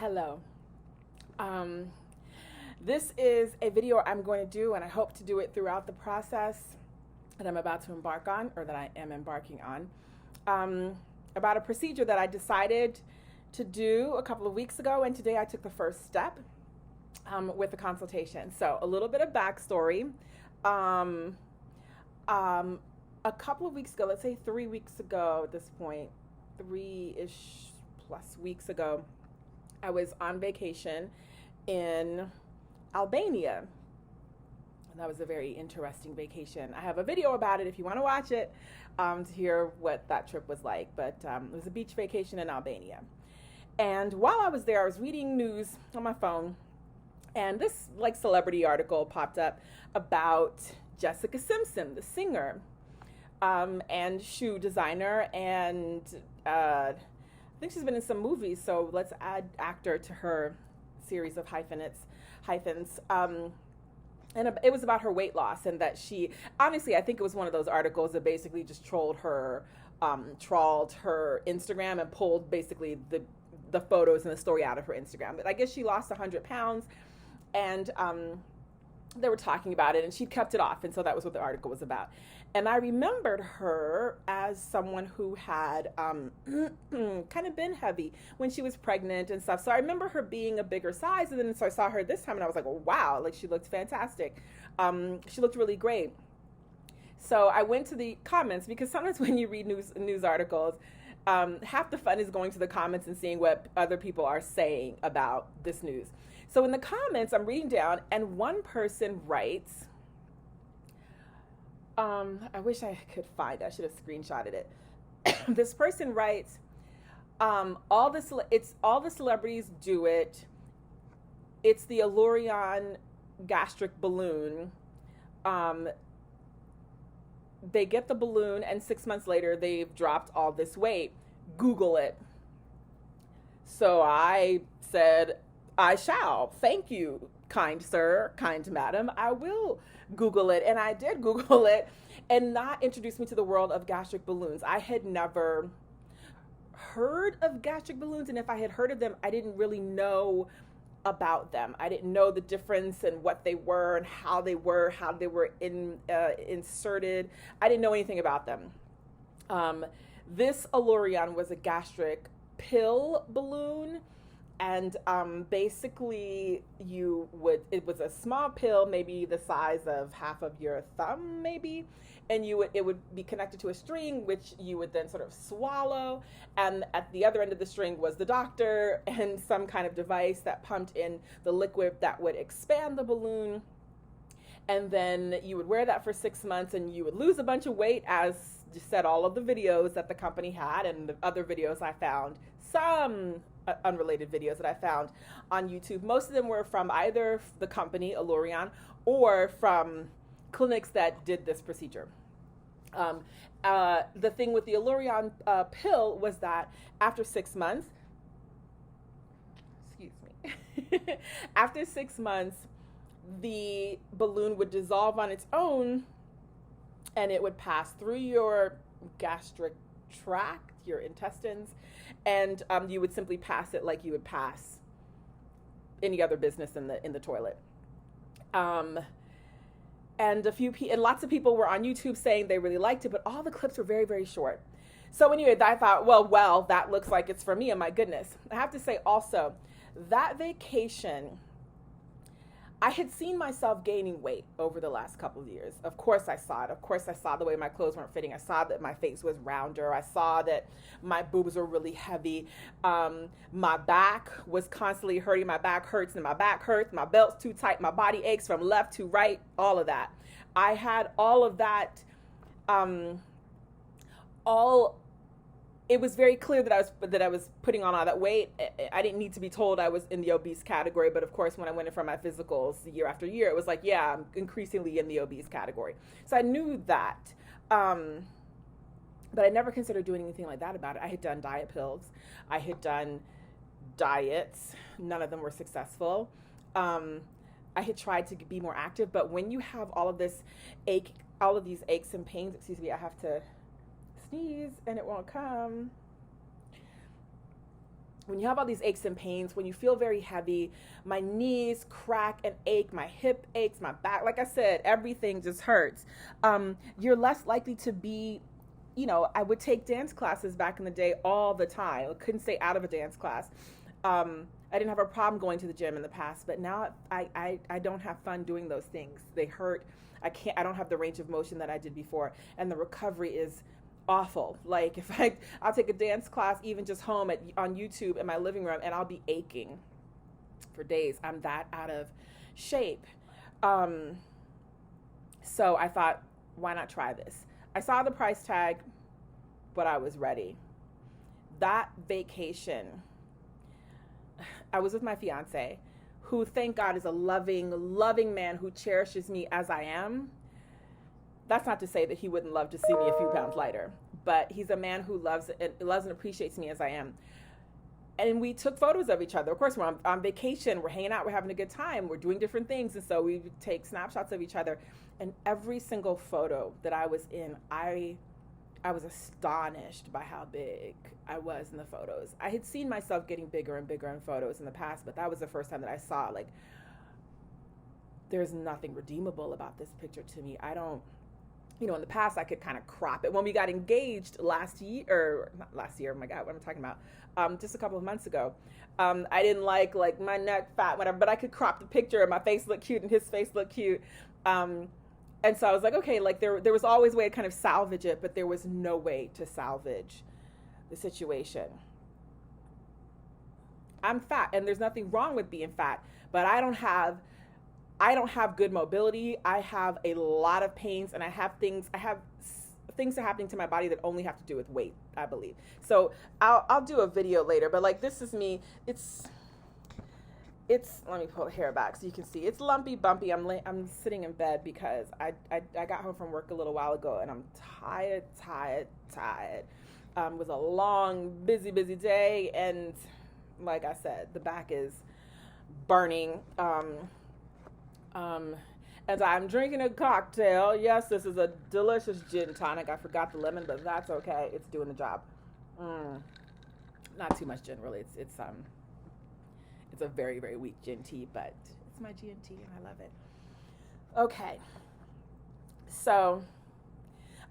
Hello. Um, this is a video I'm going to do, and I hope to do it throughout the process that I'm about to embark on, or that I am embarking on, about a procedure that I decided to do a couple of weeks ago, and today I took the first step with the consultation. So, a little bit of backstory. Um, a couple of weeks ago, let's say 3 weeks ago at this point, 3-ish plus weeks ago, I was on vacation in Albania. And that was a very interesting vacation. I have a video about it if you want to watch it to hear what that trip was like. But it was a beach vacation in Albania. And while I was there, I was reading news on my phone. And this celebrity article popped up about Jessica Simpson, the singer and shoe designer. And I think she's been in some movies, so let's add actor to her series of hyphens. And it was about her weight loss, and that she, honestly, I think it was one of those articles that basically just trawled her Instagram and pulled basically the photos and the story out of her Instagram. But I guess she lost 100 pounds, and they were talking about it, and she kept it off, and so that was what the article was about. And I remembered her as someone who had kind of been heavy when she was pregnant and stuff. So I remember her being a bigger size, and then so I saw her this time, and I was like, oh, wow, she looked fantastic. She looked really great. So I went to the comments, because sometimes when you read news articles, half the fun is going to the comments and seeing what other people are saying about this news. So in the comments, I'm reading down, and one person writes, I wish I could find it. I should have screenshotted it. This person writes, all the celebrities do it. It's the Allurion gastric balloon. They get the balloon, and 6 months later, they've dropped all this weight. Google it. So I said, I shall. Thank you, kind sir, kind madam. I will Google it. And I did Google it, and that introduced me to the world of gastric balloons. I had never heard of gastric balloons, and if I had heard of them, I didn't really know about them. I didn't know the difference and what they were and how they were inserted. I didn't know anything about them. This Allurion was a gastric pill balloon. And basically, it was a small pill, maybe the size of half of your thumb, maybe, and it would be connected to a string, which you would then sort of swallow. And at the other end of the string was the doctor and some kind of device that pumped in the liquid that would expand the balloon. And then you would wear that for 6 months, and you would lose a bunch of weight, as just said, all of the videos that the company had, and the other videos I found, some unrelated videos that I found on YouTube. Most of them were from either the company, Allurion, or from clinics that did this procedure. The thing with the Allurion pill was that after 6 months, after 6 months, the balloon would dissolve on its own, and it would pass through your gastric tract, your intestines, and you would simply pass it like you would pass any other business in the toilet. And lots of people were on YouTube saying they really liked it, but all the clips were very, very short. So anyway, I thought, well, that looks like it's for me, and my goodness. I have to say also, that vacation, I had seen myself gaining weight over the last couple of years. Of course I saw it. Of course I saw the way my clothes weren't fitting. I saw that my face was rounder. I saw that my boobs were really heavy. My back was constantly hurting. My back hurts and my back hurts. My belt's too tight. My body aches from left to right. All of that. I had all of that. It was very clear that I was putting on all that weight. I didn't need to be told I was in the obese category, but of course, when I went in for my physicals year after year, it was like, yeah, I'm increasingly in the obese category. So I knew that, but I never considered doing anything like that about it. I had done diet pills. I had done diets. None of them were successful. I had tried to be more active, but when you have all of these aches and pains, excuse me, I have to sneeze and it won't come. when you have all these aches and pains, when you feel very heavy, my knees crack and ache, my hip aches, my back, like I said, everything just hurts. You're less likely to be, I would take dance classes back in the day all the time. I couldn't stay out of a dance class. I didn't have a problem going to the gym in the past, but now I don't have fun doing those things. They hurt. I don't have the range of motion that I did before, and the recovery is awful. Like if I'll take a dance class even just home on YouTube in my living room, and I'll be aching for days. I'm that out of shape. So I thought, why not try this? I saw the price tag, but I was ready. That vacation, I was with my fiance, who, thank God, is a loving man who cherishes me as I am. That's not to say that he wouldn't love to see me a few pounds lighter, but he's a man who loves and appreciates me as I am. And we took photos of each other. Of course, we're on vacation, we're hanging out, we're having a good time, we're doing different things. And so we would take snapshots of each other. And every single photo that I was in, I was astonished by how big I was in the photos. I had seen myself getting bigger and bigger in photos in the past, but that was the first time that I saw, like, there's nothing redeemable about this picture to me. I don't, in the past I could kind of crop it. When we got engaged not last year, oh my God, what am I talking about? Just a couple of months ago. I didn't like my neck fat, whatever, but I could crop the picture and my face looked cute and his face looked cute. And so I was like, okay, like there was always a way to kind of salvage it, but there was no way to salvage the situation. I'm fat, and there's nothing wrong with being fat, but I don't have good mobility. I have a lot of pains, and I have things are happening to my body that only have to do with weight, I believe. So I'll do a video later, but like, this is me. It's let me pull the hair back so you can see. It's lumpy, bumpy. I'm sitting in bed because I got home from work a little while ago, and I'm tired. It was a long, busy day, and like I said, the back is burning. And I'm drinking a cocktail. Yes, this is a delicious gin tonic. I forgot the lemon, but that's okay. It's doing the job. Not too much gin, really. It's a very, very weak gin tea, but it's my gin tea and I love it. Okay. So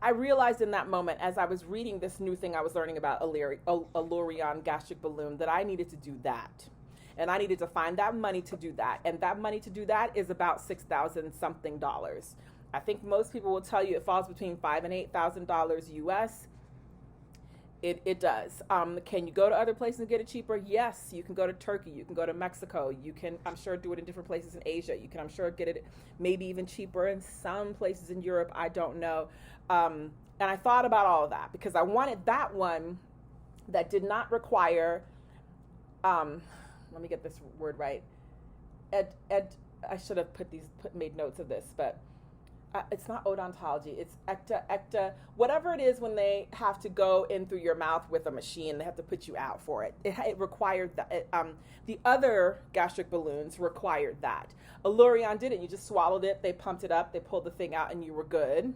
I realized in that moment, as I was reading this new thing I was learning about Allurion gastric balloon, that I needed to do that. And I needed to find that money to do that. And that money to do that is about $6,000 something. I think most people will tell you it falls between $5,000 and $8,000 US. It does. Can you go to other places and get it cheaper? Yes, you can go to Turkey. You can go to Mexico. You can, I'm sure, do it in different places in Asia. You can, I'm sure, get it maybe even cheaper in some places in Europe. I don't know. And I thought about all of that because I wanted that one that did not require, let me get this word right. I should have made notes of this, but it's not odontology. It's ecta, whatever it is when they have to go in through your mouth with a machine. They have to put you out for it. It required that. The other gastric balloons required that. Allurion didn't. You just swallowed it. They pumped it up. They pulled the thing out, and you were good.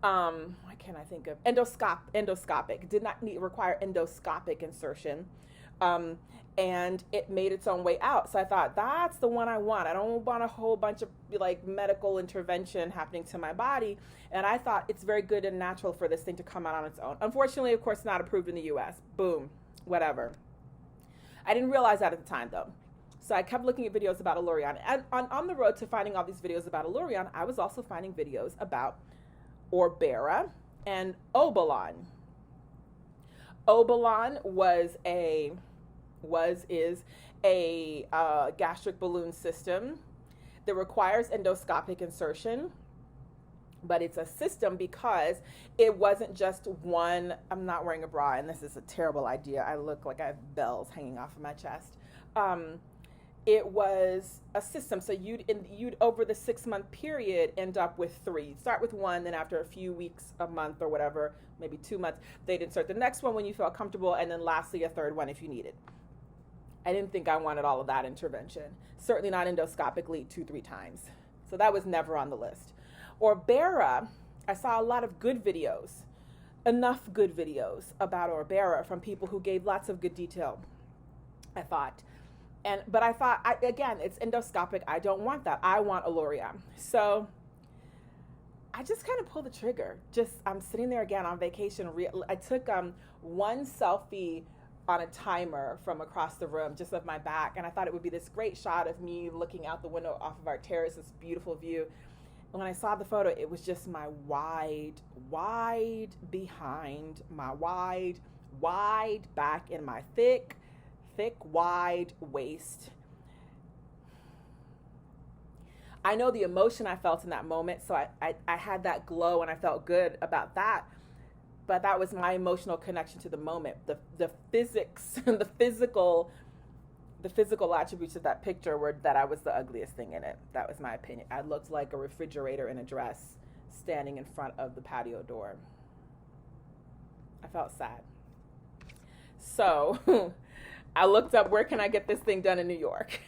What can I think of? Endoscopic. Did not require endoscopic insertion. And it made its own way out. So I thought, that's the one I want. I don't want a whole bunch of like medical intervention happening to my body. And I thought it's very good and natural for this thing to come out on its own. Unfortunately, of course, not approved in the US. Boom, whatever. I didn't realize that at the time though. So I kept looking at videos about Allurion. And on the road to finding all these videos about Allurion, I was also finding videos about Orbera and Obalon. Obalon is a gastric balloon system that requires endoscopic insertion, but it's a system because it wasn't just one. I'm not wearing a bra, and this is a terrible idea. I look like I have bells hanging off of my chest. It was a system, so you'd over the 6-month period end up with 3. You'd start with 1, then after a few weeks, a month or whatever, maybe 2 months, they'd insert the next one when you felt comfortable, and then lastly a 3rd one if you needed. I didn't think I wanted all of that intervention. Certainly not endoscopically 2-3 times. So that was never on the list. Orbera, I saw a lot of good videos enough good videos about Orbera from people who gave lots of good detail, I thought. But I thought, again, it's endoscopic. I don't want that. I want a L'Oreal. So I just kind of pulled the trigger. I'm sitting there again on vacation. I took one selfie on a timer from across the room, just of my back. And I thought it would be this great shot of me looking out the window off of our terrace, this beautiful view. And when I saw the photo, it was just my wide behind, my wide back, and my thick, wide waist. I know the emotion I felt in that moment, so I had that glow and I felt good about that. But that was my emotional connection to the moment. The physics and the physical attributes of that picture were that I was the ugliest thing in it. That was my opinion. I looked like a refrigerator in a dress standing in front of the patio door. I felt sad. So I looked up, where can I get this thing done in New York?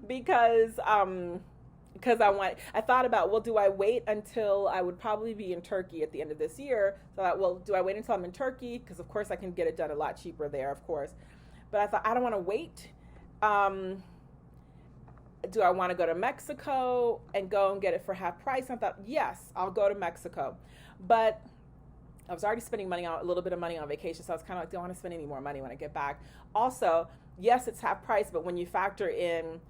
because I thought about, well, do I wait until I would probably be in Turkey at the end of this year? So I thought, well, do I wait until I'm in Turkey? Because of course I can get it done a lot cheaper there, of course. But I thought, I don't want to wait. Do I want to go to Mexico and go and get it for half price? And I thought, yes, I'll go to Mexico. But I was already spending a little bit of money on vacation, so I was kind of like, don't want to spend any more money when I get back. Also, yes, it's half price, but when you factor in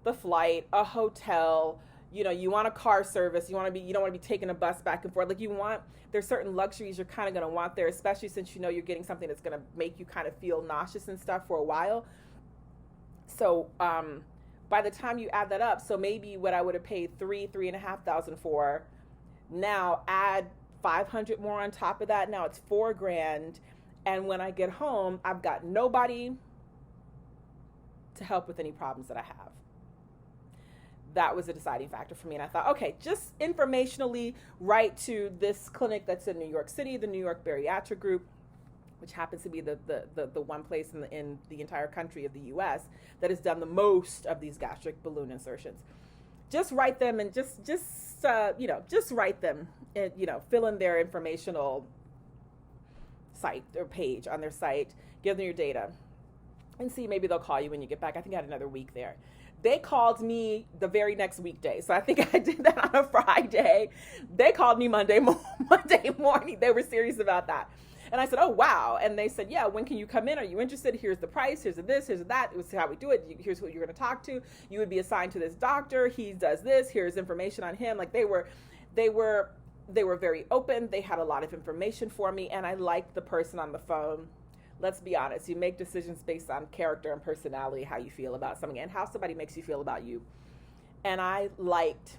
the flight, a hotel, you want a car service, you don't want to be taking a bus back and forth. There's certain luxuries you're kind of going to want there, especially since you're getting something that's going to make you kind of feel nauseous and stuff for a while. So by the time you add that up, so maybe what I would have paid $3,500 for, now add $500 more on top of that. Now it's $4,000, and when I get home, I've got nobody to help with any problems that I have. That was a deciding factor for me. And I thought, okay, just informationally write to this clinic that's in New York City, the New York Bariatric Group, which happens to be the one place in the entire country of the U.S. that has done the most of these gastric balloon insertions. Just write them and just write them and, fill in their informational site or page on their site, give them your data, and see, maybe they'll call you when you get back. I think I had another week there. They called me the very next weekday. So I think I did that on a Friday. They called me Monday morning. They were serious about that. And I said, oh, wow. And they said, yeah, when can you come in? Are you interested? Here's the price. Here's this. Here's that. This is how we do it. Here's who you're going to talk to. You would be assigned to this doctor. He does this. Here's information on him. Like they were very open. They had a lot of information for me. And I liked the person on the phone. Let's be honest. You make decisions based on character and personality, how you feel about something and how somebody makes you feel about you. And I liked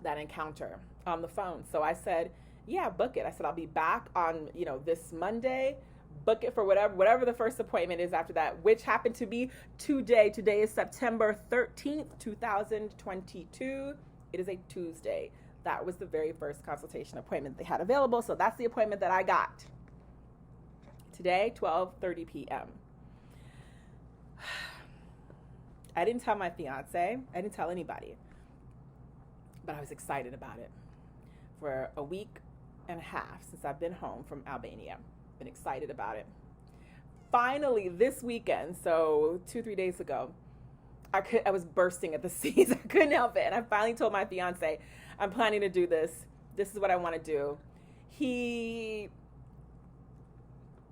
that encounter on the phone. So I said, yeah, book it. I said, I'll be back on, this Monday. Book it for whatever the first appointment is after that, which happened to be today. Today is September 13th, 2022. It is a Tuesday. That was the very first consultation appointment they had available. So that's the appointment that I got. Today, 12:30 p.m. I didn't tell my fiance. I didn't tell anybody. But I was excited about it. For a week and a half since I've been home from Albania. Been excited about it. Finally, this weekend, so 2-3 days ago, I was bursting at the seams. I couldn't help it. And I finally told my fiance, I'm planning to do this. This is what I want to do. He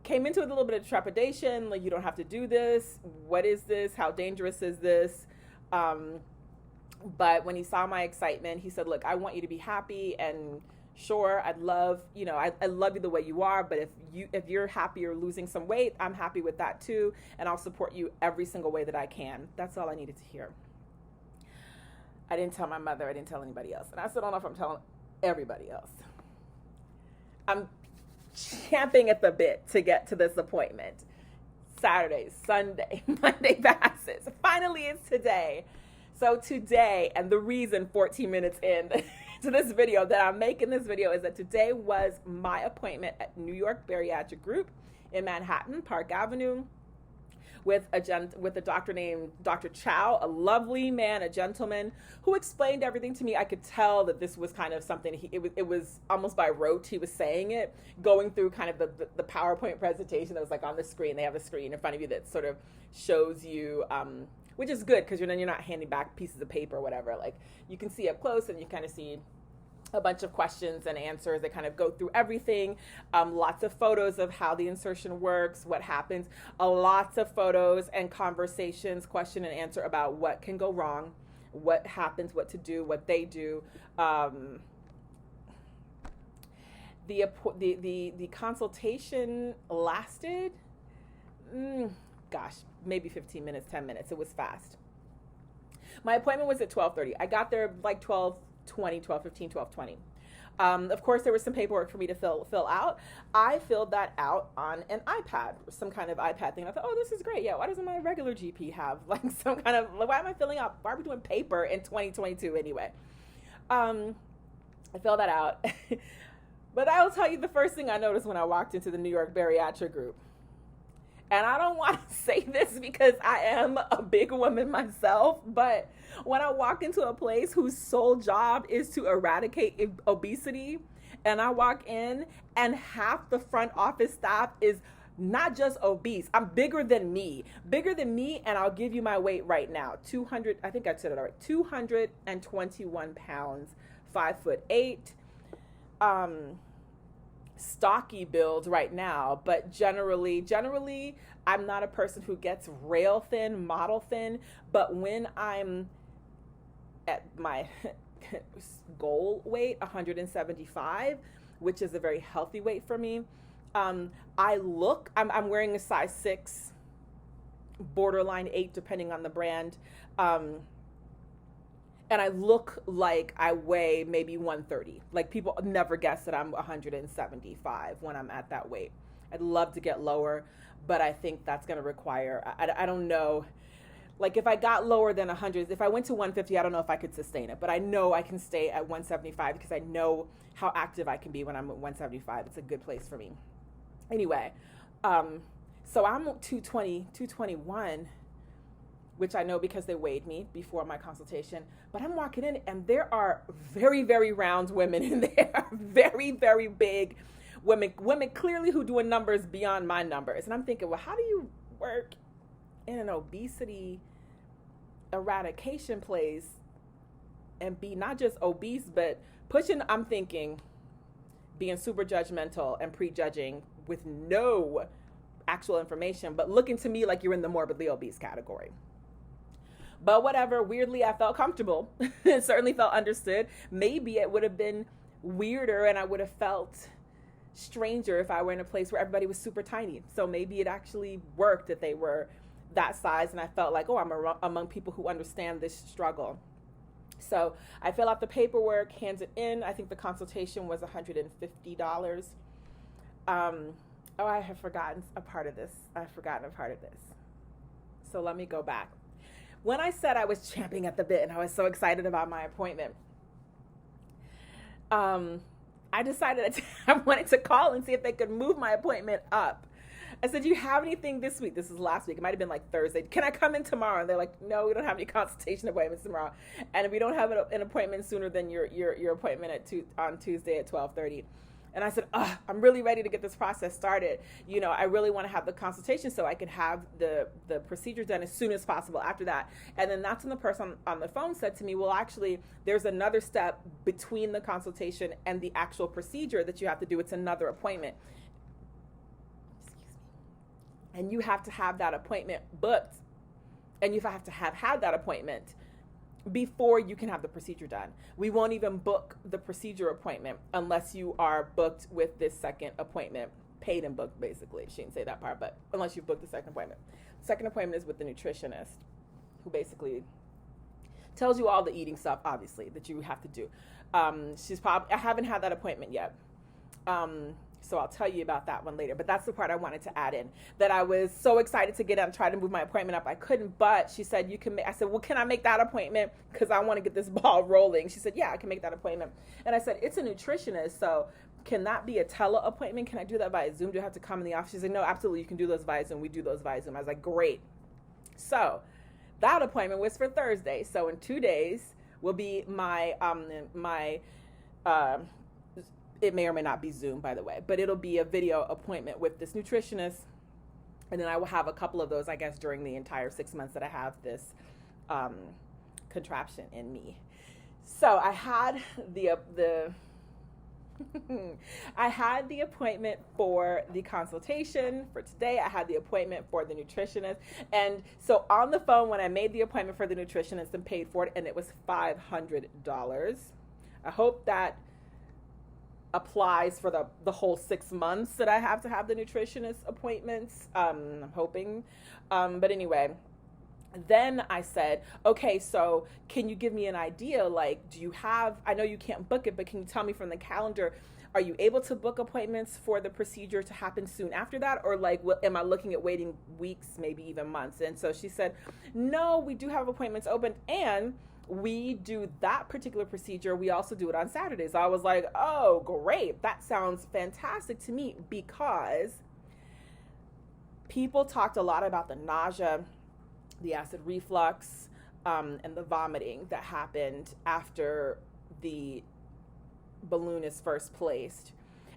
came into it with a little bit of trepidation, like, you don't have to do this. What is this? How dangerous is this? But when he saw my excitement, he said, look, I want you to be happy, and sure, I'd love, I love you the way you are, but if you're happy or losing some weight, I'm happy with that too, and I'll support you every single way that I can. That's all I needed to hear. I didn't tell my mother, I didn't tell anybody else. And I still don't know if I'm telling everybody else. I'm champing at the bit to get to this appointment. Saturday, Sunday, Monday passes. Finally, it's today. So today, and the reason 14 minutes in to this video that I'm making this video is that today was my appointment at New York Bariatric Group in Manhattan, Park Avenue, with a doctor named Dr. Chow, a lovely man, a gentleman who explained everything to me. I could tell that this was kind of something, it was almost by rote he was saying it, going through kind of the PowerPoint presentation that was like on the screen. They have a screen in front of you that sort of shows you, which is good because you're not handing back pieces of paper or whatever. Like you can see up close and you kind of see a bunch of questions and answers that kind of go through everything. Lots of photos of how the insertion works, what happens, lots of photos and conversations, question and answer about what can go wrong, what happens, what to do, what they do. The consultation lasted, maybe 15 minutes, 10 minutes. It was fast. My appointment was at 12:30. I got there like 12:20. Of course, there was some paperwork for me to fill out. I filled that out on an iPad, some kind of iPad thing. I thought, oh, this is great. Yeah, why doesn't my regular GP have like some kind of, why am I filling out, why are we doing paper in 2022 anyway? I filled that out. But I will tell you the first thing I noticed when I walked into the New York Bariatric group. And I don't want to say this because I am a big woman myself, but when I walk into a place whose sole job is to eradicate obesity, and I walk in and half the front office staff is not just obese, I'm bigger than me, and I'll give you my weight right now. 200, I think I said it all right, 221 pounds, 5'8". Stocky build right now, but generally I'm not a person who gets rail thin, model thin, but when I'm at my goal weight, 175, which is a very healthy weight for me, I'm wearing a size 6, borderline 8 depending on the brand, and I look like I weigh maybe 130. Like people never guess that I'm 175 when I'm at that weight. I'd love to get lower, but I think that's going to require, I don't know. Like if I got lower than 100, if I went to 150, I don't know if I could sustain it, but I know I can stay at 175 because I know how active I can be when I'm at 175. It's a good place for me. Anyway, so I'm 220, 221, which I know because they weighed me before my consultation, but I'm walking in and there are very, very round women in there, very, very big women clearly who doing numbers beyond my numbers. And I'm thinking, well, how do you work in an obesity eradication place and be not just obese, but pushing, I'm thinking, being super judgmental and prejudging with no actual information, but looking to me like you're in the morbidly obese category. But whatever, weirdly, I felt comfortable. It certainly felt understood. Maybe it would have been weirder and I would have felt stranger if I were in a place where everybody was super tiny. So maybe it actually worked that they were that size and I felt like, oh, I'm among people who understand this struggle. So I fill out the paperwork, hands it in. I think the consultation was $150. I have forgotten a part of this. So let me go back. When I said I was champing at the bit and I was so excited about my appointment, I decided that I wanted to call and see if they could move my appointment up. I said, do you have anything this week? This is last week. It might have been like Thursday. Can I come in tomorrow? And they're like, no, we don't have any consultation appointments tomorrow. And if we don't have an appointment sooner than your appointment on Tuesday at 12:30. And I said, I'm really ready to get this process started. You know, I really want to have the consultation so I can have the procedure done as soon as possible after that. And then that's when the person on the phone said to me, well, actually, there's another step between the consultation and the actual procedure that you have to do. It's another appointment. And you have to have that appointment booked. And you have to have had that appointment before you can have the procedure done. We won't even book the procedure appointment unless you are booked with this second appointment, paid and booked basically. She didn't say that part, but unless you've booked the second appointment. Second appointment is with the nutritionist who basically tells you all the eating stuff, obviously, that you have to do. I haven't had that appointment yet. So I'll tell you about that one later. But that's the part I wanted to add in, that I was so excited to get out and try to move my appointment up. I couldn't, but she said, I said, well, can I make that appointment? Because I want to get this ball rolling. She said, yeah, I can make that appointment. And I said, it's a nutritionist, so can that be a tele appointment? Can I do that via Zoom? Do I have to come in the office? She said, no, absolutely. You can do those via Zoom. We do those via Zoom. I was like, great. So that appointment was for Thursday. So in 2 days will be my uh, it may or may not be Zoom, by the way, but it'll be a video appointment with this nutritionist. And then I will have a couple of those, I guess, during the entire 6 months that I have this contraption in me. So I had I had the appointment for the consultation for today. I had the appointment for the nutritionist. And so on the phone, when I made the appointment for the nutritionist and paid for it, and it was $500. I hope that applies for the whole 6 months that I have to have the nutritionist appointments. I'm hoping. But anyway, then I said, okay, so can you give me an idea? Like, do you have, I know you can't book it, but can you tell me from the calendar, are you able to book appointments for the procedure to happen soon after that? Or like, am I looking at waiting weeks, maybe even months? And so she said, no, we do have appointments open, and we do that particular procedure. We also do it on Saturdays. I was like, oh, great. That sounds fantastic to me, because people talked a lot about the nausea, the acid reflux, and the vomiting that happened after the balloon is first placed,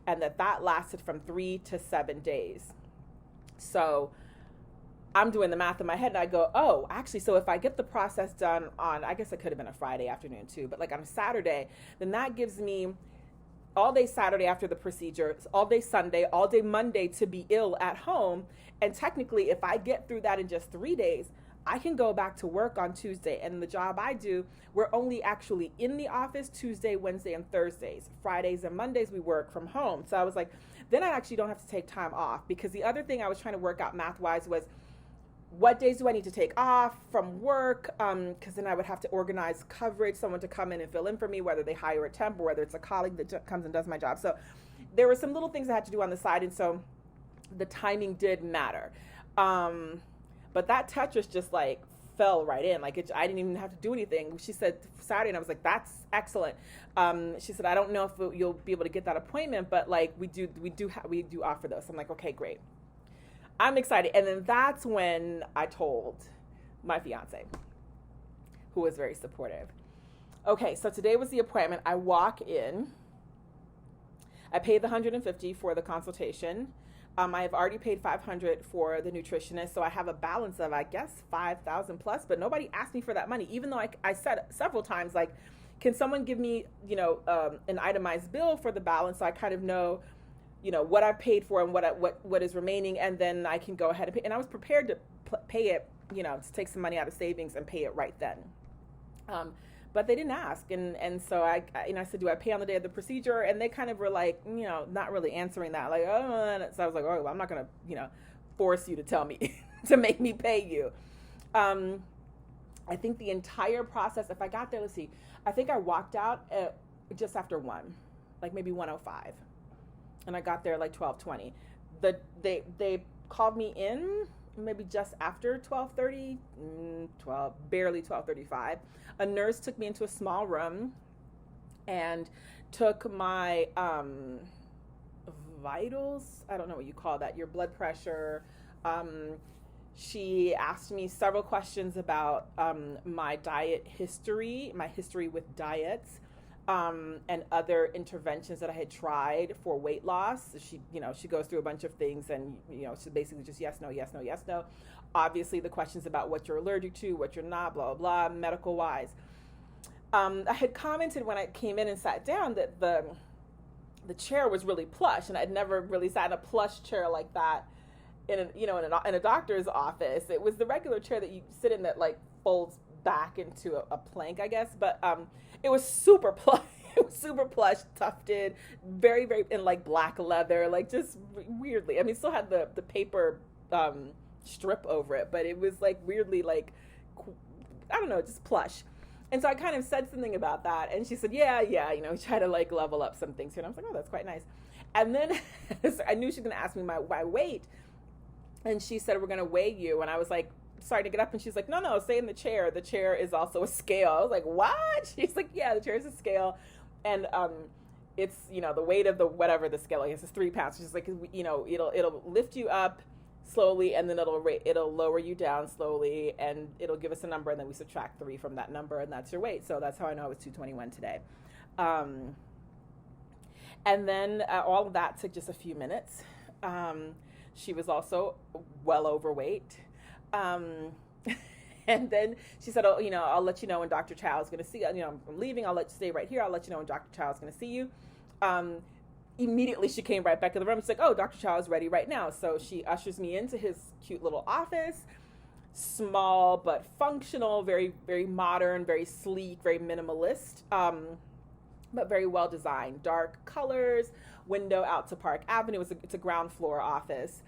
and that lasted from 3 to 7 days. So I'm doing the math in my head, and I go, oh, actually, so if I get the process done on, I guess it could have been a Friday afternoon too, but like on a Saturday, then that gives me all day Saturday after the procedure, all day Sunday, all day Monday to be ill at home. And technically, if I get through that in just 3 days, I can go back to work on Tuesday. And the job I do, we're only actually in the office Tuesday, Wednesday, and Thursdays. Fridays and Mondays, we work from home. So I was like, then I actually don't have to take time off, because the other thing I was trying to work out math-wise was, what days do I need to take off from work? Because then I would have to organize coverage, someone to come in and fill in for me, whether they hire a temp or whether it's a colleague that comes and does my job. So there were some little things I had to do on the side, and so the timing did matter. But that Tetris just like fell right in. Like I didn't even have to do anything. She said Saturday, and I was like, that's excellent. She said, I don't know if you'll be able to get that appointment, but like we do offer those. I'm like, okay, great. I'm excited. And then that's when I told my fiance, who was very supportive. Okay, so today was the appointment. I walk in. I paid the $150 for the consultation. I have already paid $500 for the nutritionist, so I have a balance of, I guess, $5,000 plus. But nobody asked me for that money, even though I said several times, like, can someone give me, an itemized bill for the balance, so I kind of know, what I've paid for and what is remaining, and then I can go ahead and pay. And I was prepared to pay it, to take some money out of savings and pay it right then. But they didn't ask, and so I said, do I pay on the day of the procedure? And they kind of were like, not really answering that, like, oh. So I was like, oh, well, I'm not gonna, force you to tell me to make me pay you. I think the entire process, if I got there, let's see, I think I walked out at just after 1, like maybe 1:05, and I got there like 12:20. They called me in maybe just after 12:30, barely 12:35. A nurse took me into a small room and took my vitals. I don't know what you call that, your blood pressure. She asked me several questions about my diet history, my history with diets, and other interventions that I had tried for weight loss. She goes through a bunch of things, and she basically just yes, no, yes, no, yes, no. Obviously, the questions about what you're allergic to, what you're not, blah, blah, blah, medical wise. I had commented when I came in and sat down that the chair was really plush, and I'd never really sat in a plush chair like that in a doctor's office. It was the regular chair that you sit in that like folds back into a plank, I guess, but it was super plush. It was super plush, tufted, very, very, in like black leather, like just weirdly. I mean, it still had the paper strip over it, but it was like weirdly, like, I don't know, just plush. And so I kind of said something about that, and she said, yeah, try to like level up some things here. And I was like, oh, that's quite nice. And then I knew she was going to ask me my weight, and she said, we're going to weigh you. And I was like, sorry to get up, and she's like, no, stay in the chair. The chair is also a scale. I was like, what? She's like, yeah, the chair is a scale, and it's the weight of the whatever the scale is 3 pounds. She's like, it'll lift you up slowly, and then it'll lower you down slowly, and it'll give us a number, and then we subtract 3 from that number, and that's your weight. So that's how I know I was 221 today. And then all of that took just a few minutes. She was also well overweight. And then she said, oh, I'll let you know when Dr. Chow is going to see you. I'm leaving. I'll let you stay right here. I'll let you know when Dr. Chow is going to see you. Immediately she came right back to the room. She's like, oh, Dr. Chow is ready right now. So she ushers me into his cute little office, small but functional, very, very modern, very sleek, very minimalist, but very well designed. Dark colors, window out to Park Avenue. It's a ground floor office.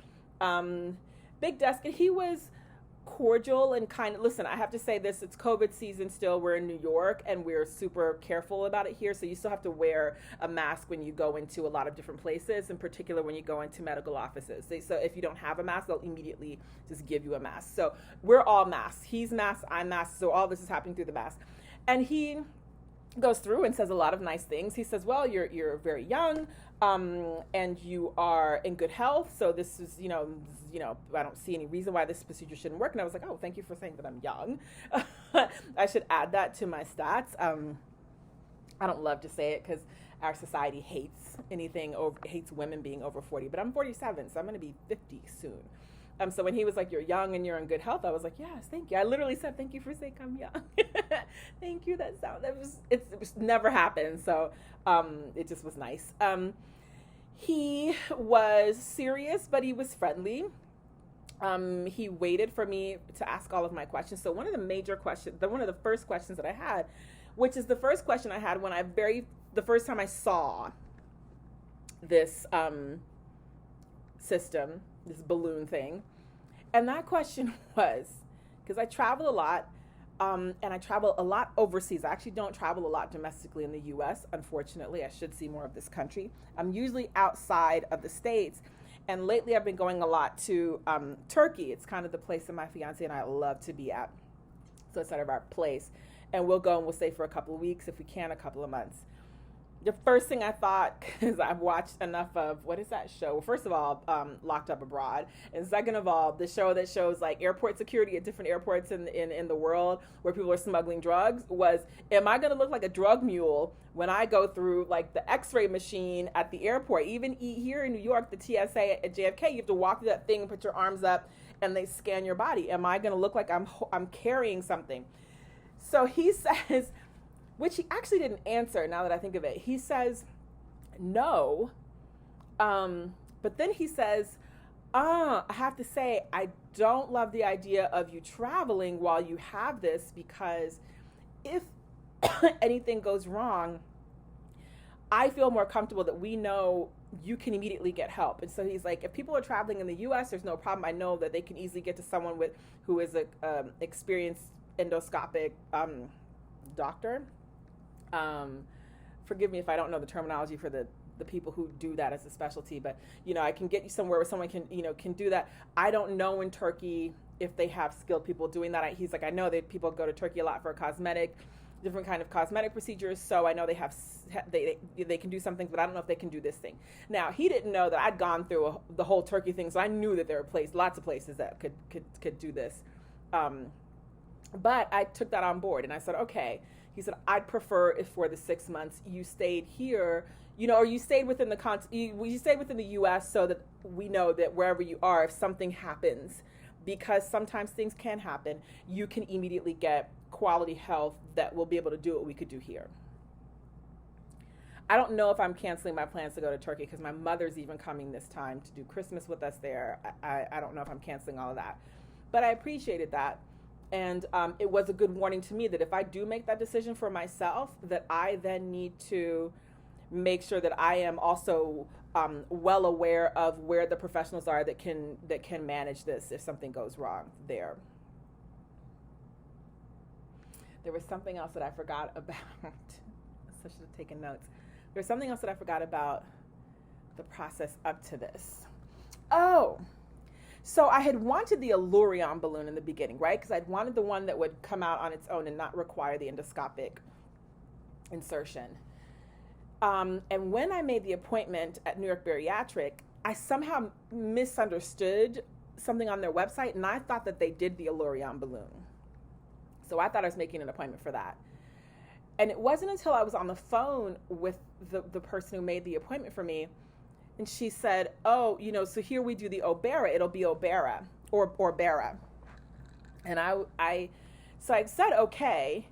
Big desk. And he was cordial and kind of, listen, I have to say this, it's COVID season still. We're in New York and we're super careful about it here. So you still have to wear a mask when you go into a lot of different places, in particular when you go into medical offices. So if you don't have a mask, they'll immediately just give you a mask. So we're all masked. He's masked, I'm masked. So all this is happening through the mask. And he goes through and says a lot of nice things. He says, well, you're very young, and you are in good health. So this is, I don't see any reason why this procedure shouldn't work. And I was like, oh, thank you for saying that I'm young. I should add that to my stats. I don't love to say it because our society hates hates women being over 40, but I'm 47, so I'm going to be 50 soon. So when he was like, you're young and you're in good health, I was like, yes, thank you. I literally said, thank you for saying I'm young. Thank you. It was never happened. So it just was nice. He was serious, but he was friendly. He waited for me to ask all of my questions. So one of the first questions that I had, which is the first question I had when the first time I saw this system, this balloon thing. And that question was, because I travel a lot, and I travel a lot overseas. I actually don't travel a lot domestically in the U.S., unfortunately. I should see more of this country. I'm usually outside of the States, and lately I've been going a lot to Turkey. It's kind of the place that my fiance and I love to be at. So it's sort of our place. And we'll go and we'll stay for a couple of weeks, if we can, a couple of months. The first thing I thought, because I've watched enough of, what is that show? Well, first of all, Locked Up Abroad. And second of all, the show that shows like airport security at different airports in the world where people are smuggling drugs, was, am I going to look like a drug mule when I go through like the x-ray machine at the airport? Even here in New York, the TSA at JFK, you have to walk through that thing and put your arms up and they scan your body. Am I going to look like I'm carrying something? So he says, which he actually didn't answer now that I think of it. He says, no. But then he says, I have to say, I don't love the idea of you traveling while you have this, because if anything goes wrong, I feel more comfortable that we know you can immediately get help. And so he's like, if people are traveling in the U.S., there's no problem. I know that they can easily get to someone who is a experienced endoscopic doctor. Forgive me if I don't know the terminology for the people who do that as a specialty, but I can get you somewhere where someone can do that. I don't know in Turkey if they have skilled people doing that. He's like, I know that people go to Turkey a lot for different kind of cosmetic procedures, so I know they can do something, but I don't know if they can do this thing. Now, he didn't know that I'd gone through the whole Turkey thing, so I knew that there were lots of places that could do this. But I took that on board, and I said, okay. He said, I'd prefer if for the 6 months you stayed here, or you stayed within you stayed within the U.S. so that we know that wherever you are, if something happens, because sometimes things can happen, you can immediately get quality health that will be able to do what we could do here. I don't know if I'm canceling my plans to go to Turkey, because my mother's even coming this time to do Christmas with us there. I don't know if I'm canceling all of that, but I appreciated that. And it was a good warning to me that if I do make that decision for myself, that I then need to make sure that I am also well aware of where the professionals are that can manage this if something goes wrong there. There was something else that I forgot about. I should have taken notes. There's something else that I forgot about the process up to this. Oh. So I had wanted the Allurion balloon in the beginning, right? Because I'd wanted the one that would come out on its own and not require the endoscopic insertion. And when I made the appointment at New York Bariatric, I somehow misunderstood something on their website, and I thought that they did the Allurion balloon. So I thought I was making an appointment for that. And it wasn't until I was on the phone with the person who made the appointment for me, and she said, oh, so here we do the Obera. It'll be Obera or Orbera. And I said, okay.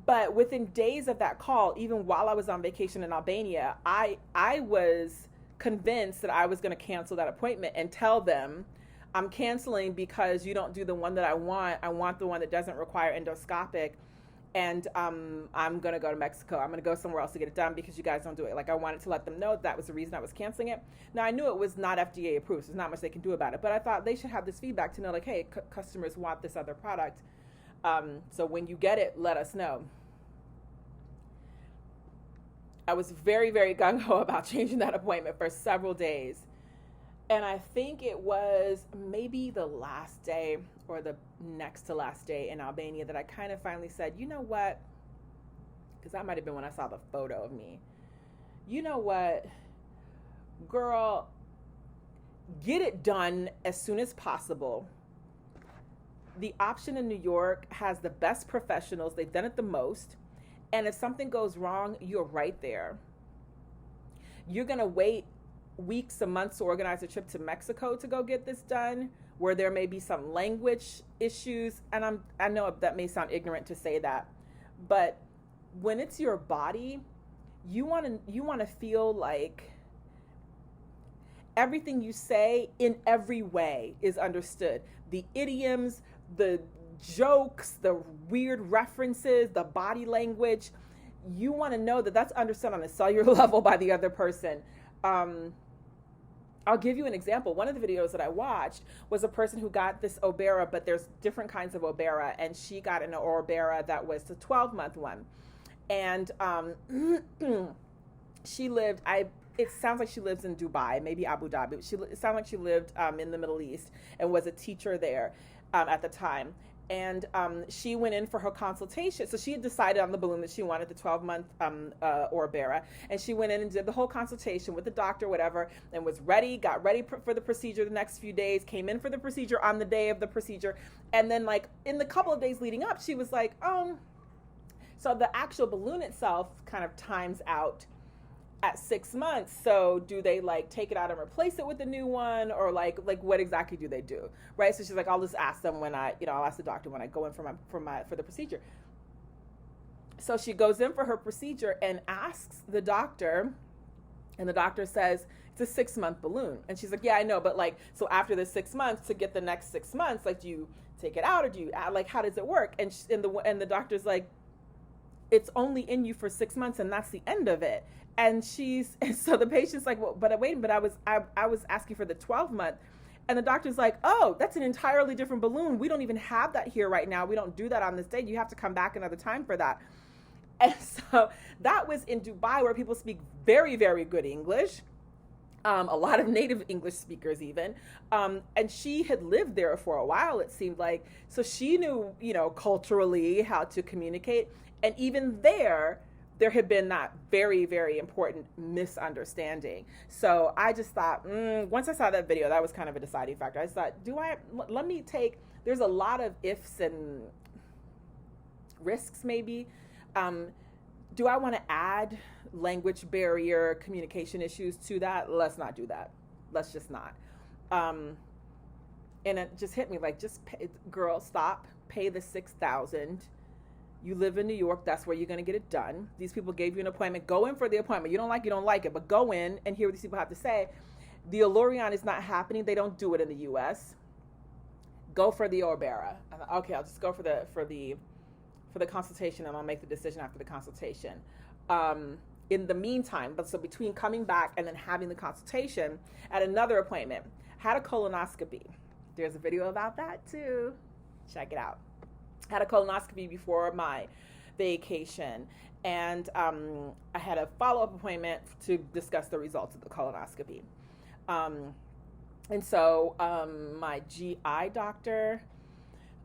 But within days of that call, even while I was on vacation in Albania, I was convinced that I was going to cancel that appointment and tell them, I'm canceling because you don't do the one that I want. I want the one that doesn't require endoscopic. And I'm going to go to Mexico. I'm going to go somewhere else to get it done because you guys don't do it. Like, I wanted to let them know that was the reason I was canceling it. Now, I knew it was not FDA approved, so there's not much they can do about it. But I thought they should have this feedback to know, like, hey, customers want this other product. So when you get it, let us know. I was very, very gung-ho about changing that appointment for several days. And I think it was maybe the last day or the next to last day in Albania that I kind of finally said, you know what? Because that might have been when I saw the photo of me. You know what? Girl, get it done as soon as possible. The option in New York has the best professionals. They've done it the most. And if something goes wrong, you're right there. You're going to wait weeks and months to organize a trip to Mexico to go get this done, where there may be some language issues. And I know that may sound ignorant to say that, but when it's your body, you want to feel like everything you say in every way is understood. The idioms, the jokes, the weird references, the body language. You want to know that that's understood on a cellular level by the other person. I'll give you an example. One of the videos that I watched was a person who got this Obera, but there's different kinds of Obera, and she got an Obera that was the 12-month one. And she lived, it sounds like she lives in Dubai, maybe Abu Dhabi. It sounds like she lived in the Middle East and was a teacher there at the time. And she went in for her consultation. So she had decided on the balloon that she wanted the 12-month Orbera. And she went in and did the whole consultation with the doctor, whatever, and was ready, got ready for the procedure the next few days, came in for the procedure on the day of the procedure. And then, like, in the couple of days leading up, she was like, so the actual balloon itself kind of times out at 6 months. So do they like take it out and replace it with a new one, or like what exactly do they do, right? So she's like, I'll just ask them when I'll ask the doctor when I go in for the procedure. So she goes in for her procedure and asks the doctor, and the doctor says it's a 6-month balloon, and she's like, yeah, I know, but like, so after the 6 months, to get the next 6 months, like, do you take it out or do you add, like, how does it work? And the doctor's like, it's only in you for 6 months, and that's the end of it. And so the patient's like, well, but I was asking for the 12-month. And the doctor's like, oh, that's an entirely different balloon. We don't even have that here right now. We don't do that on this day. You have to come back another time for that. And so that was in Dubai, where people speak very, very good English. A lot of native English speakers even. And she had lived there for a while, it seemed like. So she knew, culturally how to communicate. And even there had been that very, very important misunderstanding. So I just thought, once I saw that video, that was kind of a deciding factor. I just thought, there's a lot of ifs and risks maybe. Do I want to add language barrier, communication issues to that? Let's not do that. Let's just not. And it just hit me like, girl, stop, pay the $6,000. You live in New York. That's where you're going to get it done. These people gave you an appointment. Go in for the appointment. You don't like it, but go in and hear what these people have to say. The Allurion is not happening. They don't do it in the U.S. Go for the Orbera. Okay, I'll just go for the consultation, and I'll make the decision after the consultation. In the meantime, so between coming back and then having the consultation, at another appointment, had a colonoscopy. There's a video about that too. Check it out. Had a colonoscopy before my vacation, and I had a follow-up appointment to discuss the results of the colonoscopy. And so my GI doctor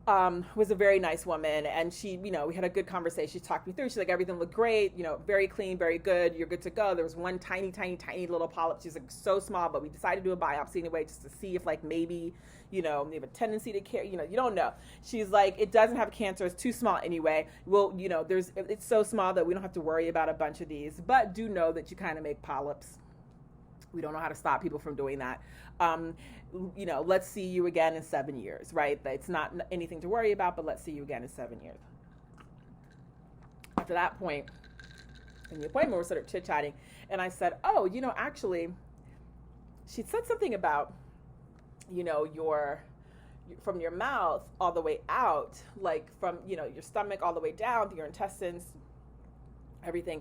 was a very nice woman, and she, you know, we had a good conversation. She talked me through. She's like, everything looked great, you know, very clean, very good. You're good to go. There was one tiny, tiny, tiny little polyp. She's like so small, but we decided to do a biopsy anyway, just to see if like maybe, you know, they have a tendency to carry, you know, you don't know. She's like, it doesn't have cancer. It's too small anyway. Well, you know, it's so small that we don't have to worry about a bunch of these, but do know that you kind of make polyps. We don't know how to stop people from doing that. You know, let's see you again in 7 years, right? It's not anything to worry about, but let's see you again in 7 years. After that point, in the appointment, we're sort of chit-chatting, and I said, oh, you know, actually, she said something about, you know, from your mouth all the way out, like from, you know, your stomach all the way down to your intestines, everything.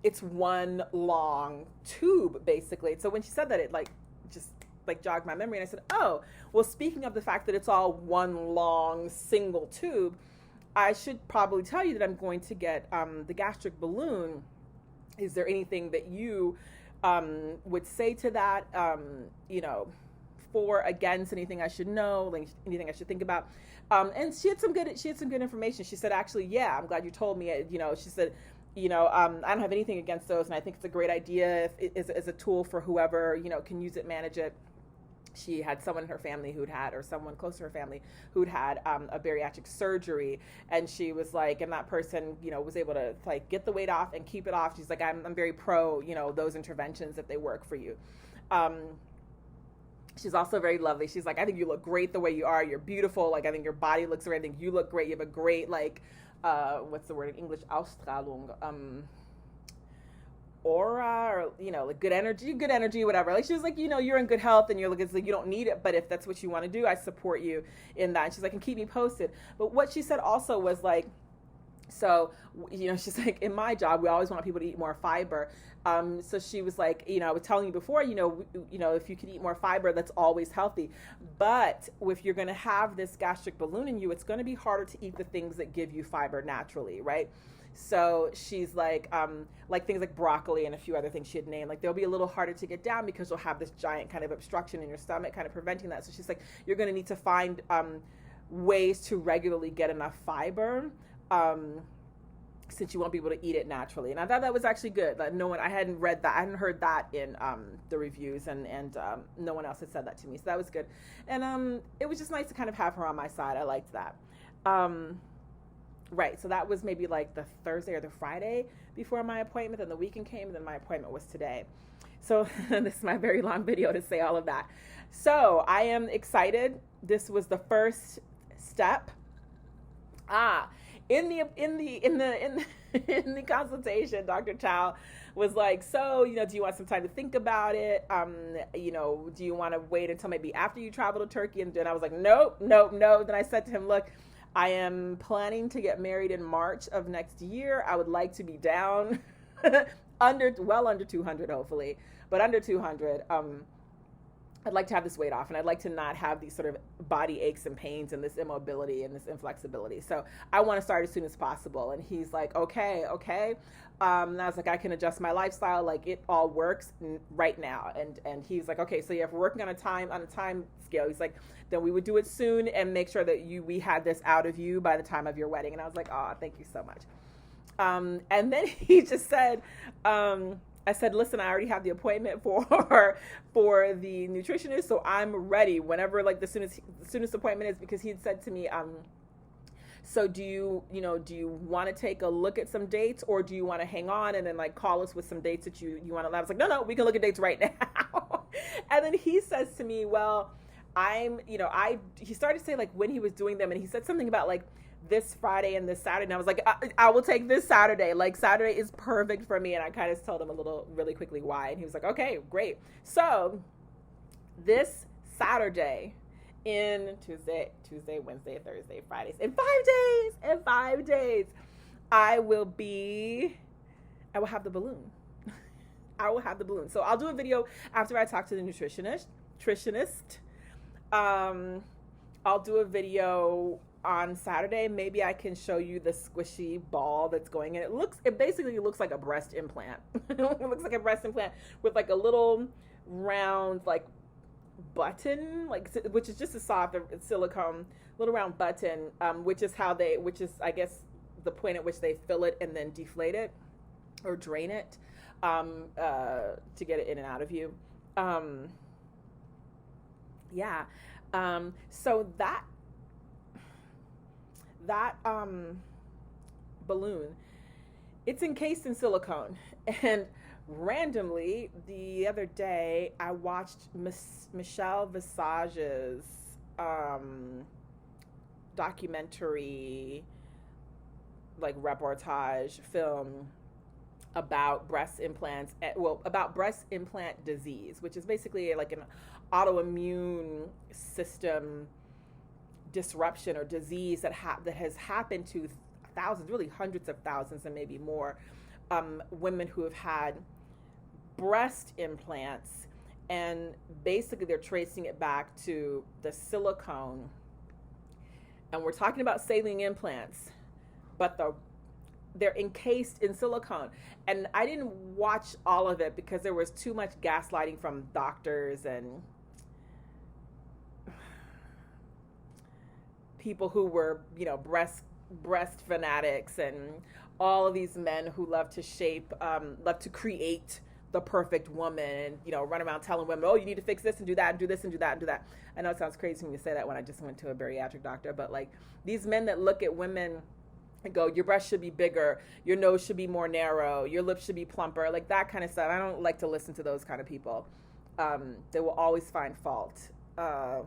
It's one long tube, basically. So when she said that, it like just like jogged my memory, and I said, oh, well, speaking of the fact that it's all one long single tube, I should probably tell you that I'm going to get the gastric balloon. Is there anything that you would say to that, you know, for, against, anything I should know, like anything I should think about? And she had some good information. She said, actually, yeah, I'm glad you told me. You know, she said, you know, I don't have anything against those, and I think it's a great idea as a tool for whoever, you know, can use it, manage it. She had someone in her family or someone close to her family who'd had a bariatric surgery, and she was like, and that person, you know, was able to like get the weight off and keep it off. She's like, I'm very pro, you know, those interventions if they work for you. She's also very lovely. She's like, I think you look great the way you are. You're beautiful. Like, I think your body looks great. I think you look great. You have a great, like, what's the word in English? Ausstrahlung. Aura, or, you know, like good energy, whatever. Like, she was like, you know, you're in good health, and you're like, it's like, you don't need it, but if that's what you want to do, I support you in that. And she's like, and keep me posted. But what she said also was like, so, you know, she's like, in my job, we always want people to eat more fiber. So she was like, you know, I was telling you before, you know, if you could eat more fiber, that's always healthy. But if you're going to have this gastric balloon in you, it's going to be harder to eat the things that give you fiber naturally, right? So she's like things like broccoli and a few other things she had named, like they'll be a little harder to get down because you'll have this giant kind of obstruction in your stomach, kind of preventing that. So she's like, you're going to need to find ways to regularly get enough fiber. Since you won't be able to eat it naturally. And I thought that was actually good. Like, I hadn't read that. I hadn't heard that in the reviews, and no one else had said that to me. So that was good. And it was just nice to kind of have her on my side. I liked that. Right. So that was maybe like the Thursday or the Friday before my appointment. Then the weekend came, and then my appointment was today. So this is my very long video to say all of that. So I am excited. This was the first step. In the consultation, Dr. Chow was like, so, you know, do you want some time to think about it? You know, do you want to wait until maybe after you travel to Turkey? And then I was like, nope. Then I said to him, look, I am planning to get married in March of next year. I would like to be down under 200, hopefully, but under 200. I'd like to have this weight off, and I'd like to not have these sort of body aches and pains and this immobility and this inflexibility. So I want to start as soon as possible. And he's like, okay. And I was like, I can adjust my lifestyle. Like, it all works right now. And he's like, okay, so yeah, if we're working on a time scale, he's like, then we would do it soon and make sure that we had this out of you by the time of your wedding. And I was like, oh, thank you so much. And then he just said, I said, listen, I already have the appointment for the nutritionist, so I'm ready whenever, like, the soonest appointment is, because he had said to me, so do you want to take a look at some dates, or do you want to hang on and then like call us with some dates that you want to? I was like, no, we can look at dates right now. And then he says to me, well, he started to say like when he was doing them, and he said something about like this Friday and this Saturday, and I was like, I will take this Saturday. Like, Saturday is perfect for me. And I kind of told him really quickly why, and he was like, okay, great. So this Saturday, in Tuesday, Wednesday, Thursday, Fridays, in 5 days, I will have the balloon. I will have the balloon. So I'll do a video after I talk to the nutritionist. I'll do a video on Saturday. Maybe I can show you the squishy ball that's going in. It basically looks like a breast implant. It looks like a breast implant with like a little round like button, which is just a soft silicone little round button, which is I guess the point at which they fill it and then deflate it or drain it to get it in and out of you. Yeah. So that balloon, it's encased in silicone. And randomly, the other day, I watched Michelle Visage's documentary, reportage film about breast implants, about breast implant disease, which is basically like an autoimmune system disruption or disease that has happened to thousands, really hundreds of thousands and maybe more, women who have had breast implants, and basically they're tracing it back to the silicone. And we're talking about saline implants, but they're encased in silicone. And I didn't watch all of it because there was too much gaslighting from doctors and people who were, breast fanatics, and all of these men who love to create the perfect woman, and run around telling women, oh, you need to fix this and do that and do this and do that and do that. I know it sounds crazy when you say that when I just went to a bariatric doctor, but these men that look at women and go, your breast should be bigger, your nose should be more narrow, your lips should be plumper, that kind of stuff. I don't like to listen to those kind of people. They will always find fault. So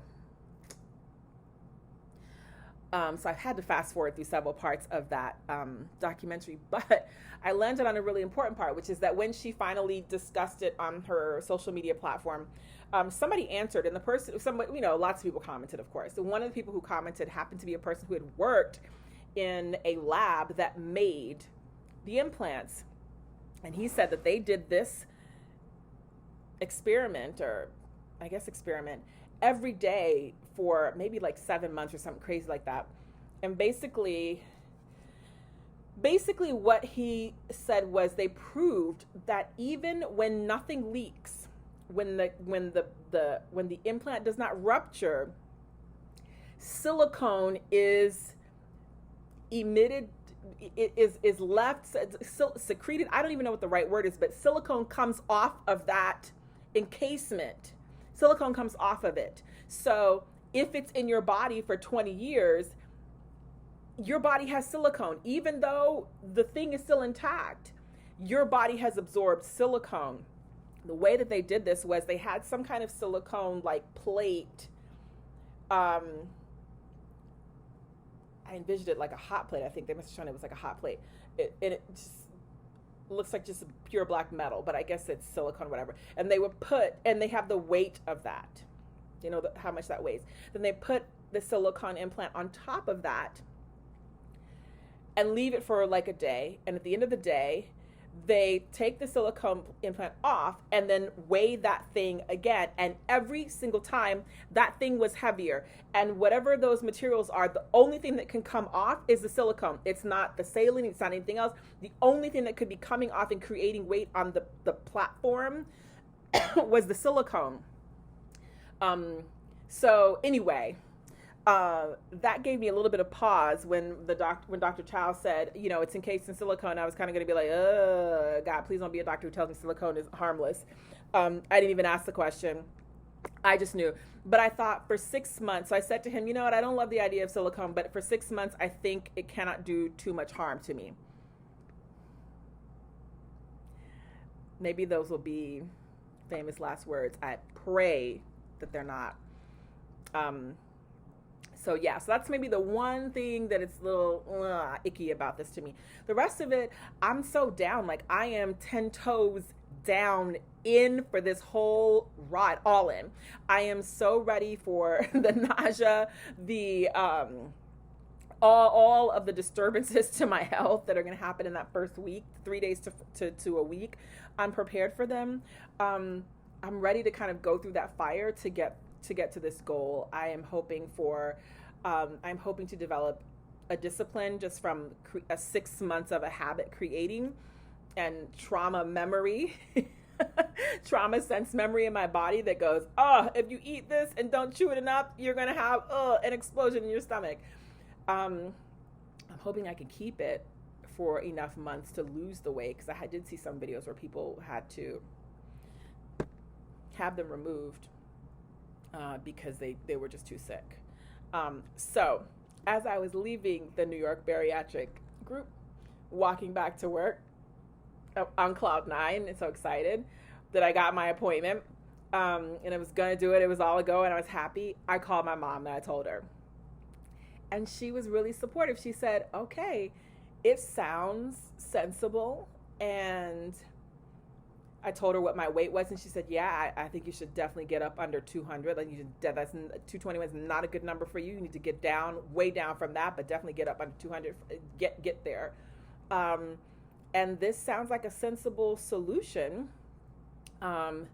I've had to fast forward through several parts of that documentary, but I landed on a really important part, which is that when she finally discussed it on her social media platform, somebody answered, and lots of people commented, of course. And one of the people who commented happened to be a person who had worked in a lab that made the implants. And he said that they did this experiment every day for maybe 7 months or something crazy like that. And basically what he said was they proved that even when nothing leaks, when the implant does not rupture, silicone is emitted, is left, secreted. I don't even know what the right word is, but silicone comes off of that encasement. Silicone comes off of it. So if it's in your body for 20 years, your body has silicone. Even though the thing is still intact, your body has absorbed silicone. The way that they did this was they had some kind of silicone plate. I envisioned it like a hot plate. I think they must have shown it was like a hot plate. It just looks like just pure black metal, but I guess it's silicone, whatever. And they have the weight of that. How much that weighs. Then they put the silicone implant on top of that and leave it for a day. And at the end of the day, they take the silicone implant off and then weigh that thing again. And every single time, that thing was heavier. And whatever those materials are, the only thing that can come off is the silicone. It's not the saline, it's not anything else. The only thing that could be coming off and creating weight on the platform was the silicone. So anyway, that gave me a little bit of pause when Dr. Chow said, it's encased in silicone. I was kind of going to be like, God, please don't be a doctor who tells me silicone is harmless. I didn't even ask the question. I just knew. But I thought for 6 months, so I said to him, you know what, I don't love the idea of silicone, but for 6 months, I think it cannot do too much harm to me. Maybe those will be famous last words. I pray that they're not. So that's maybe the one thing that it's a little icky about this to me. The rest of it, I'm so down. I am 10 toes down in for this whole ride, all in. I am so ready for the nausea, the all of the disturbances to my health that are going to happen in that first week, 3 days to a week. I'm prepared for them. I'm ready to kind of go through that fire to get to this goal. I am hoping to develop a discipline just from 6 months of a habit creating and trauma memory trauma sense memory in my body that goes, oh, if you eat this and don't chew it enough, you're going to have an explosion in your stomach. I'm hoping I can keep it for enough months to lose the weight, because I did see some videos where people had to have them removed because they were just too sick. So as I was leaving the New York bariatric group, walking back to work on cloud nine, and so excited that I got my appointment, and I was gonna do it. It was all a go, and I was happy. I called my mom and I told her, and she was really supportive. She said, "Okay, it sounds sensible." And I told her what my weight was, and she said, "Yeah, I think you should definitely get up under 200. Like, that's 220 was not a good number for you. You need to get down, way down from that, but definitely get up under 200. Get there." And this sounds like a sensible solution, and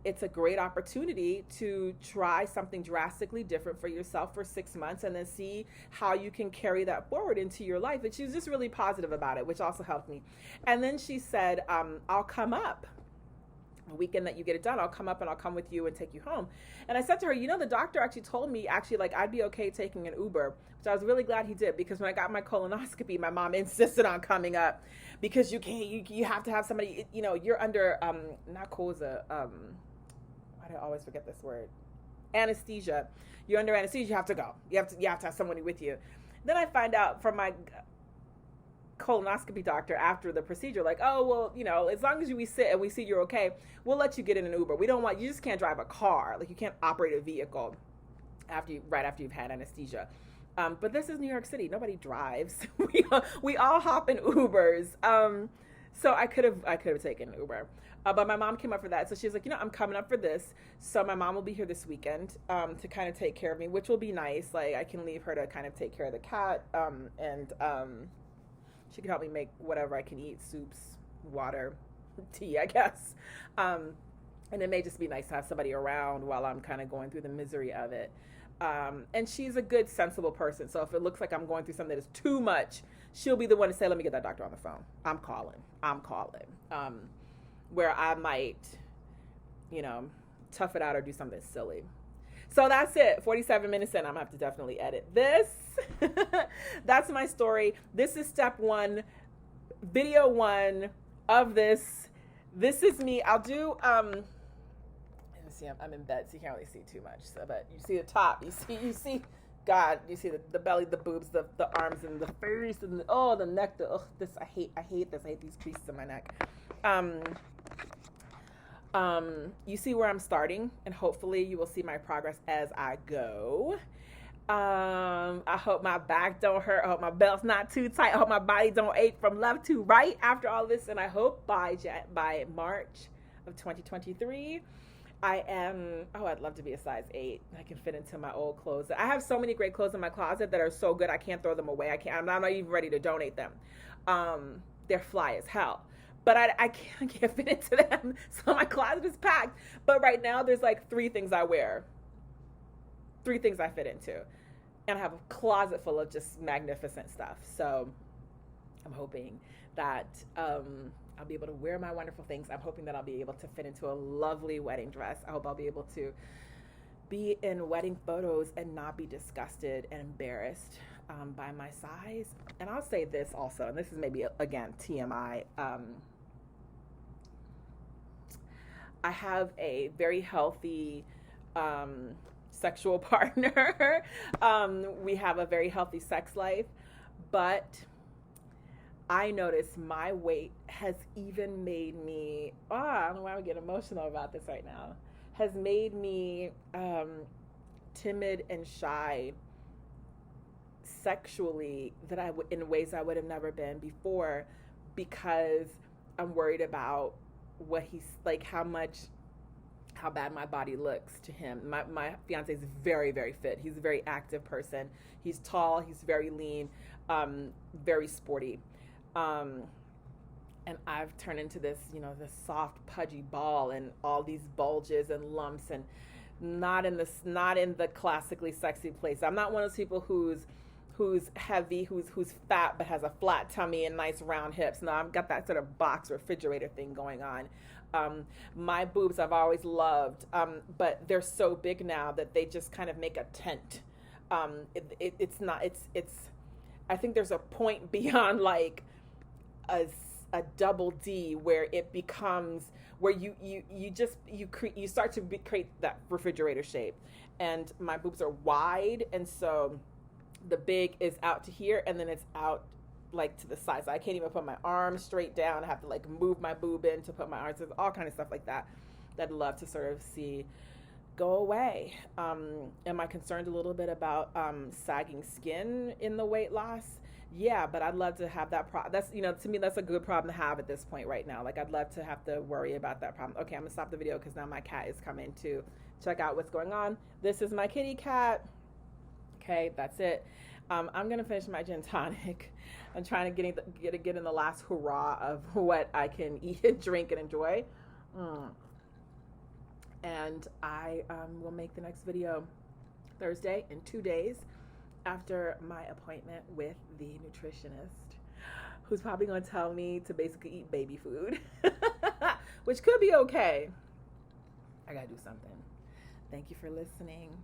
it's a great opportunity to try something drastically different for yourself for 6 months, and then see how you can carry that forward into your life. And she was just really positive about it, which also helped me. And then she said, I'll come up the weekend that you get it done. I'll come up and I'll come with you and take you home. And I said to her, the doctor actually told me like I'd be okay taking an Uber, which I was really glad he did, because when I got my colonoscopy, my mom insisted on coming up, because you have to have somebody, you're under narcosa, why do I always forget this word? Anesthesia. You're under anesthesia, you have to go. You have to have somebody with you. Then I find out from my colonoscopy doctor after the procedure, like, oh, well, as long as we sit and we see you're okay, we'll let you get in an Uber. You just can't drive a car. Like, you can't operate a vehicle right after you've had anesthesia. But this is New York City. Nobody drives. We all hop in Ubers. So I could have taken an Uber. But my mom came up for that. So she's like, I'm coming up for this. So my mom will be here this weekend to kind of take care of me, which will be nice. Like, I can leave her to kind of take care of the cat, and she can help me make whatever I can eat, soups, water, tea, I guess. And it may just be nice to have somebody around while I'm kind of going through the misery of it. And she's a good, sensible person. So if it looks like I'm going through something that is too much, she'll be the one to say, let me get that doctor on the phone. I'm calling. Where I might, tough it out or do something silly. So that's it. 47 minutes in. I'm going to have to definitely edit this. That's my story. This is step 1, video 1 of this. This is me. I'll do, let me see, I'm in bed, so you can't really see too much. So, but you see the top. You see, God, you see the belly, the boobs, the arms, and the face, and the neck. I hate this. I hate these creases in my neck. You see where I'm starting, and hopefully you will see my progress as I go. I hope my back don't hurt. I hope my belt's not too tight. I hope my body don't ache from left to right after all this. And I hope by March of 2023, I'd love to be a size 8. I can fit into my old clothes. I have so many great clothes in my closet that are so good I can't throw them away. I'm not even ready to donate them. They're fly as hell. But I can't fit into them. So my closet is packed. But right now there's like 3 things I wear. 3 things I fit into. And I have a closet full of just magnificent stuff. So I'm hoping that I'll be able to wear my wonderful things. I'm hoping that I'll be able to fit into a lovely wedding dress. I hope I'll be able to be in wedding photos and not be disgusted and embarrassed by my size. And I'll say this also, and this is maybe, again, TMI. I have a very healthy sexual partner. We have a very healthy sex life, but I notice my weight has even made me, I don't know why I get emotional about this right now, has made me timid and shy sexually in ways I would have never been before, because I'm worried about what he's like, how bad my body looks to him. My fiance is very, very fit. He's a very active person. He's tall. He's very lean, very sporty. And I've turned into this, this soft, pudgy ball, and all these bulges and lumps, and not in the classically sexy place. I'm not one of those people who's who's heavy, who's fat but has a flat tummy and nice round hips. No, I've got that sort of box refrigerator thing going on. My boobs I've always loved, but they're so big now that they just kind of make a tent. It's not. It's. I think there's a point beyond like a double D where it becomes where you start to create that refrigerator shape, and my boobs are wide, and so the big is out to here, and then it's out like to the side. So I can't even put my arms straight down. I have to like move my boob in to put my arms. There's all kind of stuff like that that I'd love to sort of see go away. Am I concerned a little bit about sagging skin in the weight loss? Yeah, but I'd love to have that that's, to me, that's a good problem to have at this point right now. Like, I'd love to have to worry about that problem. Okay, I'm gonna stop the video because now my cat is coming to check out what's going on. This is my kitty cat. Okay, that's it. I'm gonna finish my gin tonic. I'm trying to get in the last hurrah of what I can eat and drink and enjoy. And I will make the next video Thursday in 2 days after my appointment with the nutritionist, who's probably going to tell me to basically eat baby food, which could be okay. I got to do something. Thank you for listening.